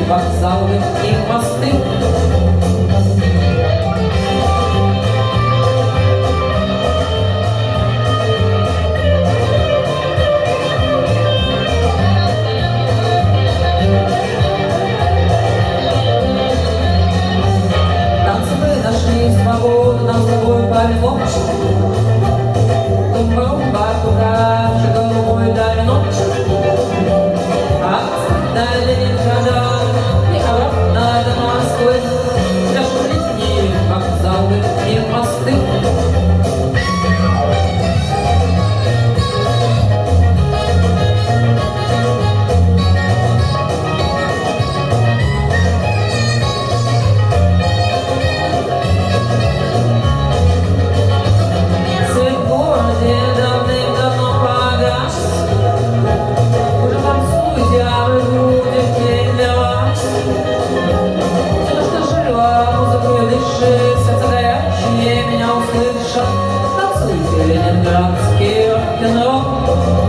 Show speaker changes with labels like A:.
A: вокзалы и мосты. Свободу нам с тобой повезло. Думаю, туда же голубой дали ночь. До Ленинграда и обратно до Москвы. Даже летние вокзалы и мосты. Танцуйте, ленинградский рок-н-ролл.